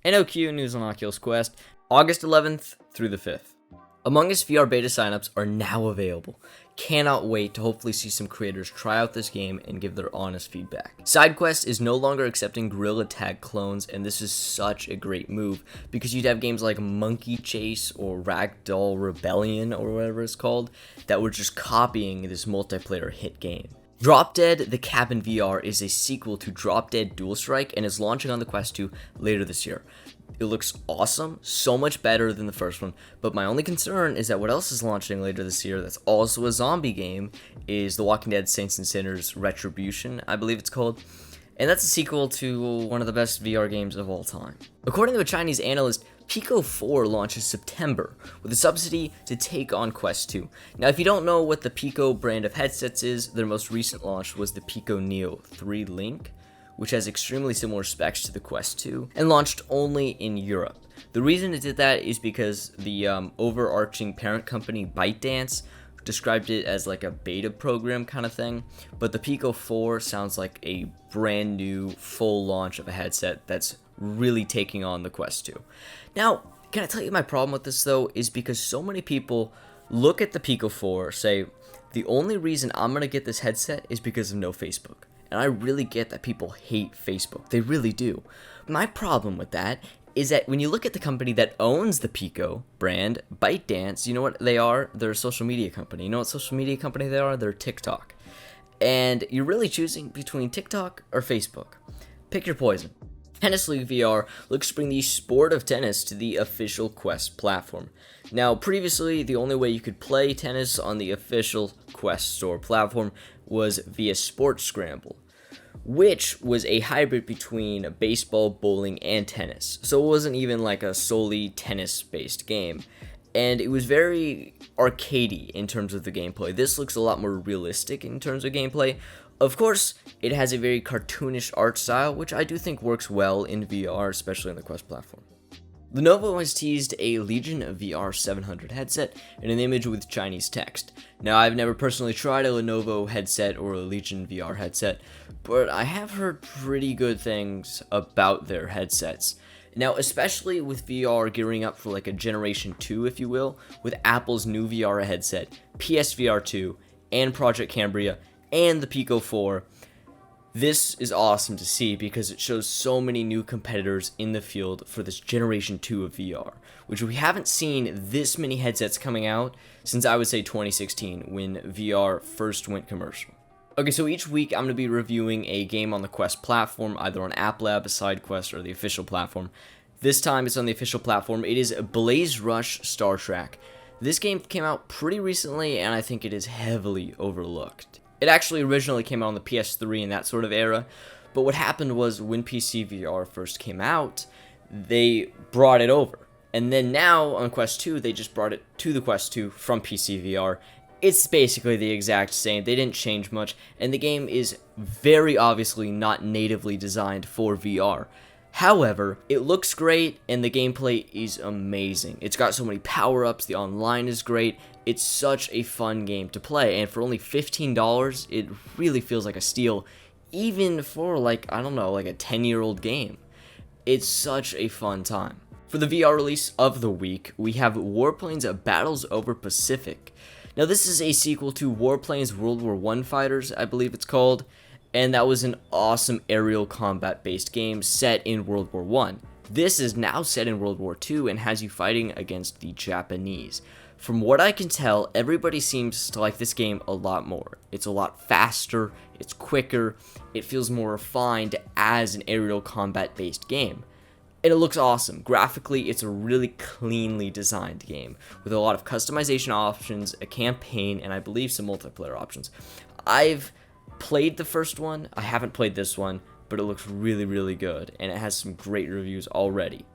NOQ News on Oculus Quest, August 11th through the 5th. Among Us VR beta signups are now available. Cannot wait to hopefully see some creators try out this game and give their honest feedback. SideQuest is no longer accepting Gorilla Tag clones, and this is such a great move because you'd have games like Monkey Chase or Ragdoll Rebellion or whatever it's called that were just copying this multiplayer hit game. Drop Dead The Cabin VR is a sequel to Drop Dead Dual Strike and is launching on the Quest 2 later this year. It looks awesome, so much better than the first one, but my only concern is that what else is launching later this year that's also a zombie game is The Walking Dead Saints and Sinners Retribution, I believe it's called, and that's a sequel to one of the best VR games of all time. According to a Chinese analyst, Pico 4 launches September with a subsidy to take on Quest 2. Now, if you don't know what the Pico brand of headsets is, their most recent launch was the Pico Neo 3 Link, which has extremely similar specs to the Quest 2, and launched only in Europe. The reason it did that is because the overarching parent company ByteDance described it as like a beta program kind of thing, but the Pico 4 sounds like a brand new full launch of a headset that's really taking on the Quest 2. Now, can I tell you my problem with this though is because so many people look at the Pico 4, say, the only reason I'm gonna get this headset is because of no Facebook. And I really get that people hate Facebook. They really do. My problem with that is that when you look at the company that owns the Pico brand, ByteDance, you know what they are? They're a social media company. You know what social media company they are? They're TikTok. And you're really choosing between TikTok or Facebook. Pick your poison. Tennis League VR looks to bring the sport of tennis to the official Quest platform. Now, previously, the only way you could play tennis on the official Quest store platform was via Sports Scramble, which was a hybrid between baseball, bowling, and tennis. So it wasn't even like a solely tennis-based game. And it was very arcadey in terms of the gameplay. This looks a lot more realistic in terms of gameplay. Of course, it has a very cartoonish art style, which I do think works well in VR, especially on the Quest platform. Lenovo has teased a Legion VR 700 headset and an image with Chinese text. Now, I've never personally tried a Lenovo headset or a Legion VR headset, but I have heard pretty good things about their headsets. Now, especially with VR gearing up for like a Generation 2, if you will, with Apple's new VR headset, PSVR 2, and Project Cambria, and the Pico 4, this is awesome to see because it shows so many new competitors in the field for this Generation 2 of VR, which we haven't seen this many headsets coming out since I would say 2016 when VR first went commercial. Okay, so each week I'm going to be reviewing a game on the Quest platform, either on App Lab, SideQuest, or the official platform. This time it's on the official platform. It is Blaze Rush Star Trek. This game came out pretty recently and I think it is heavily overlooked. It actually originally came out on the PS3 and that sort of era, but what happened was when PC VR first came out, they brought it over. And then now on Quest 2, they just brought it to the Quest 2 from PC VR. It's basically the exact same, they didn't change much, and the game is very obviously not natively designed for VR. However, it looks great and the gameplay is amazing. It's got so many power-ups, the online is great. It's such a fun game to play, and for only $15, it really feels like a steal, even for like, I don't know, like a 10-year-old game. It's such a fun time. For the VR release of the week, we have Warplanes Battles Over Pacific. Now this is a sequel to Warplanes World War I Fighters, I believe it's called, and that was an awesome aerial combat-based game set in World War I. This is now set in World War II and has you fighting against the Japanese. From what I can tell, everybody seems to like this game a lot more. It's a lot faster, it's quicker, it feels more refined as an aerial combat-based game. And it looks awesome. Graphically, it's a really cleanly designed game with a lot of customization options, a campaign, and I believe some multiplayer options. I've played the first one, I haven't played this one, but it looks really, really good, and it has some great reviews already.